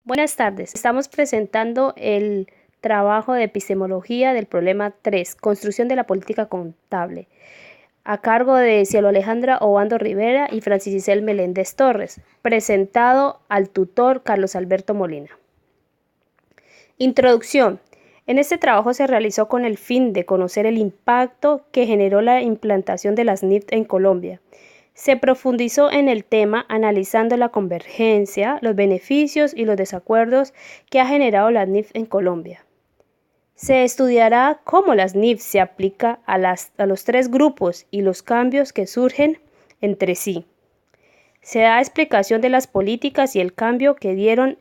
Buenas tardes. Estamos presentando el trabajo de epistemología del problema 3, construcción de la política contable, a cargo de Cielo Alejandra Obando Rivera y Francis Isel Meléndez Torres, presentado al tutor Carlos Alberto Molina. Introducción. En este trabajo se realizó con el fin de conocer el impacto que generó la implantación de las NIF en Colombia. Se profundizó en el tema analizando la convergencia, los beneficios y los desacuerdos que ha generado las NIF en Colombia. Se estudiará cómo las NIF se aplica a los tres grupos y los cambios que surgen entre sí. Se da explicación de las políticas y el cambio que dieron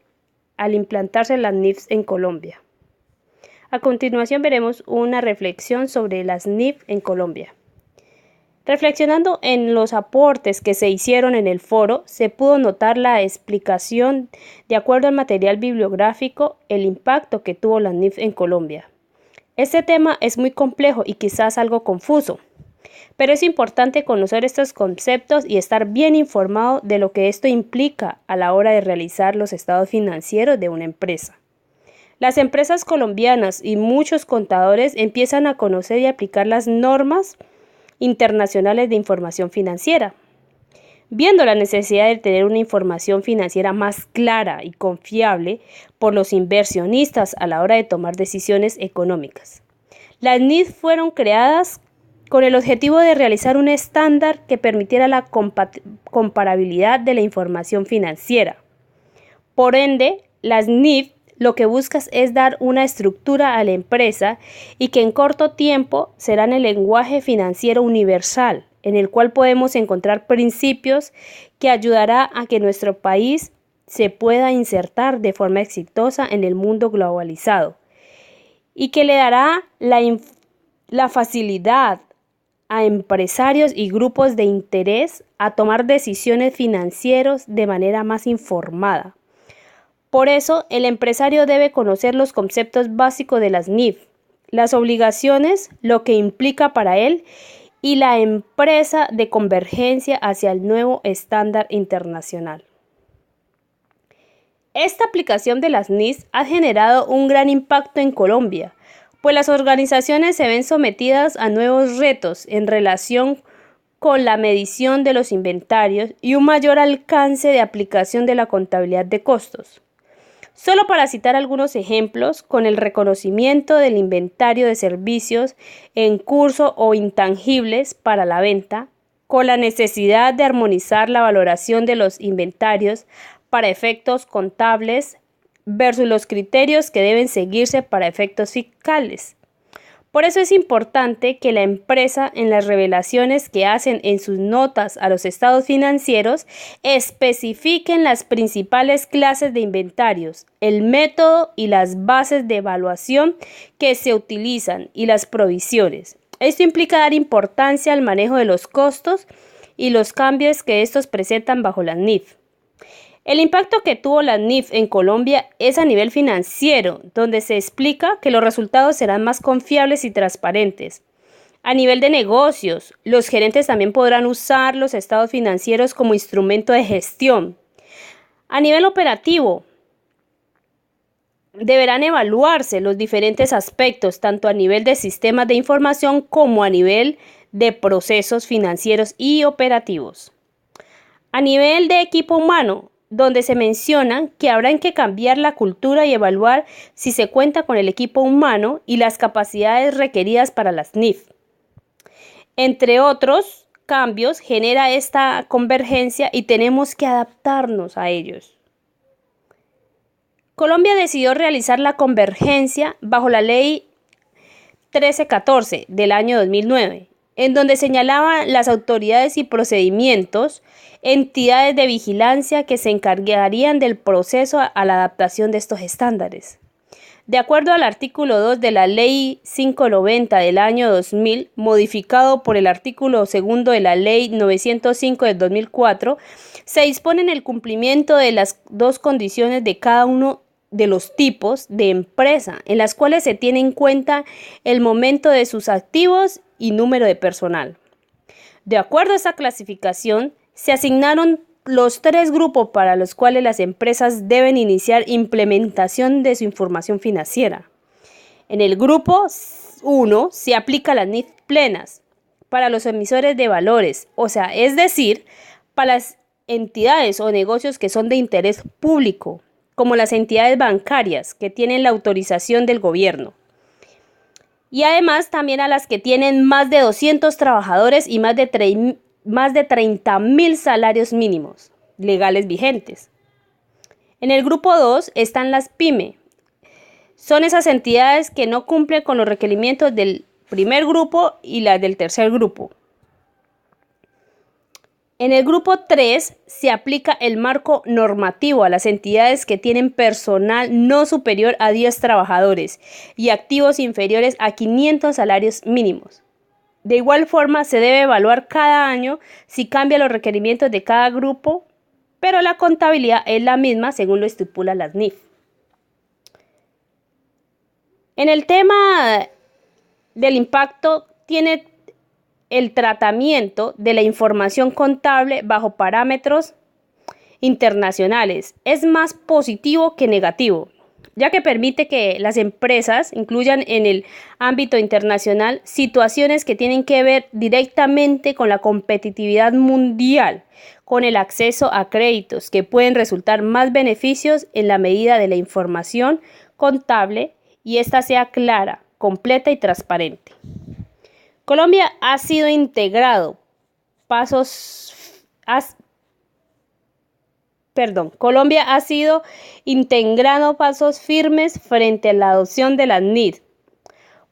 al implantarse las NIF en Colombia. A continuación veremos una reflexión sobre las NIF en Colombia. Reflexionando en los aportes que se hicieron en el foro, se pudo notar la explicación, de acuerdo al material bibliográfico, el impacto que tuvo la NIF en Colombia. Este tema es muy complejo y quizás algo confuso, pero es importante conocer estos conceptos y estar bien informado de lo que esto implica a la hora de realizar los estados financieros de una empresa. Las empresas colombianas y muchos contadores empiezan a conocer y aplicar las normas internacionales de información financiera. Viendo la necesidad de tener una información financiera más clara y confiable por los inversionistas a la hora de tomar decisiones económicas. Las NIF fueron creadas con el objetivo de realizar un estándar que permitiera la comparabilidad de la información financiera. Por ende, las NIF lo que buscas es dar una estructura a la empresa y que en corto tiempo serán el lenguaje financiero universal, en el cual podemos encontrar principios que ayudará a que nuestro país se pueda insertar de forma exitosa en el mundo globalizado y que le dará la facilidad a empresarios y grupos de interés a tomar decisiones financieras de manera más informada. Por eso, el empresario debe conocer los conceptos básicos de las NIF, las obligaciones, lo que implica para él y la empresa de convergencia hacia el nuevo estándar internacional. Esta aplicación de las NIF ha generado un gran impacto en Colombia, pues las organizaciones se ven sometidas a nuevos retos en relación con la medición de los inventarios y un mayor alcance de aplicación de la contabilidad de costos. Solo para citar algunos ejemplos, con el reconocimiento del inventario de servicios en curso o intangibles para la venta, con la necesidad de armonizar la valoración de los inventarios para efectos contables versus los criterios que deben seguirse para efectos fiscales. Por eso es importante que la empresa, en las revelaciones que hacen en sus notas a los estados financieros, especifiquen las principales clases de inventarios, el método y las bases de evaluación que se utilizan y las provisiones. Esto implica dar importancia al manejo de los costos y los cambios que estos presentan bajo la NIF. El impacto que tuvo la NIF en Colombia es a nivel financiero, donde se explica que los resultados serán más confiables y transparentes. A nivel de negocios, los gerentes también podrán usar los estados financieros como instrumento de gestión. A nivel operativo, deberán evaluarse los diferentes aspectos, tanto a nivel de sistemas de información como a nivel de procesos financieros y operativos. A nivel de equipo humano, donde se menciona que habrá que cambiar la cultura y evaluar si se cuenta con el equipo humano y las capacidades requeridas para las NIF. Entre otros cambios, genera esta convergencia y tenemos que adaptarnos a ellos. Colombia decidió realizar la convergencia bajo la Ley 1314 del año 2009, en donde señalaban las autoridades y procedimientos, entidades de vigilancia que se encargarían del proceso a la adaptación de estos estándares. De acuerdo al artículo 2 de la Ley 590 del año 2000, modificado por el artículo 2 de la Ley 905 del 2004, se dispone en el cumplimiento de las dos condiciones de cada uno de los tipos de empresa, en las cuales se tiene en cuenta el momento de sus activos y número de personal. De acuerdo a esta clasificación, se asignaron los tres grupos para los cuales las empresas deben iniciar implementación de su información financiera. En el grupo 1 se aplica las NIF plenas para los emisores de valores, o sea, es decir, para las entidades o negocios que son de interés público, como las entidades bancarias que tienen la autorización del gobierno. Y además también a las que tienen más de 200 trabajadores y más de 30.000 salarios mínimos legales vigentes. En el grupo 2 están las PYME. Son esas entidades que no cumplen con los requerimientos del primer grupo y las del tercer grupo. En el grupo 3 se aplica el marco normativo a las entidades que tienen personal no superior a 10 trabajadores y activos inferiores a 500 salarios mínimos. De igual forma, se debe evaluar cada año si cambian los requerimientos de cada grupo, pero la contabilidad es la misma según lo estipula las NIF. En el tema del impacto tiene el tratamiento de la información contable bajo parámetros internacionales. Es más positivo que negativo, ya que permite que las empresas incluyan en el ámbito internacional situaciones que tienen que ver directamente con la competitividad mundial, con el acceso a créditos que pueden resultar más beneficios en la medida de la información contable y ésta sea clara, completa y transparente. Colombia ha sido integrado pasos firmes frente a la adopción de las NIF,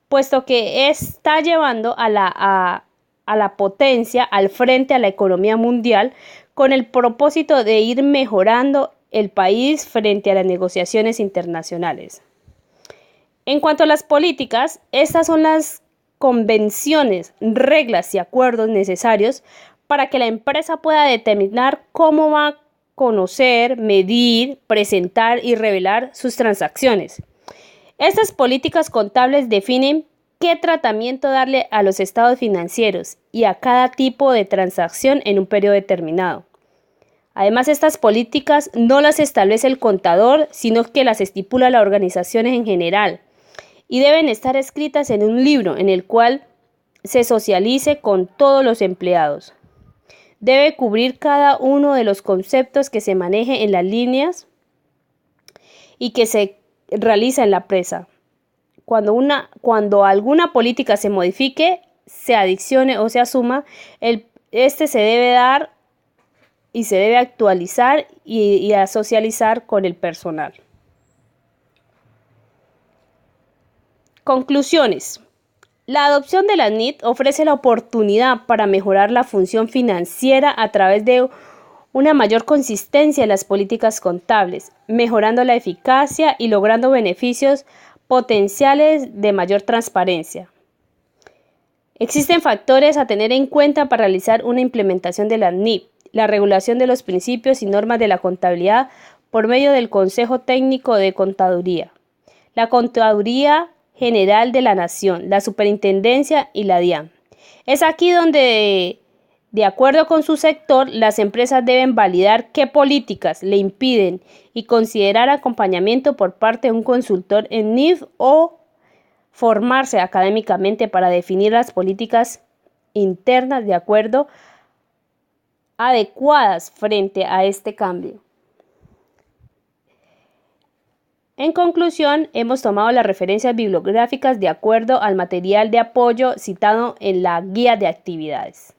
puesto que está llevando a la potencia al frente a la economía mundial con el propósito de ir mejorando el país frente a las negociaciones internacionales. En cuanto a las políticas, estas son las convenciones, reglas y acuerdos necesarios para que la empresa pueda determinar cómo va a conocer, medir, presentar y revelar sus transacciones. Estas políticas contables definen qué tratamiento darle a los estados financieros y a cada tipo de transacción en un periodo determinado. Además, estas políticas no las establece el contador, sino que las estipula la organización en general, y deben estar escritas en un libro en el cual se socialice con todos los empleados. Debe cubrir cada uno de los conceptos que se maneje en las líneas y que se realiza en la empresa. Cuando alguna política se modifique, se adicione o se asuma, se debe dar y se debe actualizar y a socializar con el personal. Conclusiones. La adopción de la NIF ofrece la oportunidad para mejorar la función financiera a través de una mayor consistencia en las políticas contables, mejorando la eficacia y logrando beneficios potenciales de mayor transparencia. Existen factores a tener en cuenta para realizar una implementación de la NIF, la regulación de los principios y normas de la contabilidad por medio del Consejo Técnico de Contaduría, la Contaduría General de la Nación, la Superintendencia y la DIAN. Es aquí donde, de acuerdo con su sector, las empresas deben validar qué políticas le impiden y considerar acompañamiento por parte de un consultor en NIF o formarse académicamente para definir las políticas internas de acuerdo adecuadas frente a este cambio. En conclusión, hemos tomado las referencias bibliográficas de acuerdo al material de apoyo citado en la guía de actividades.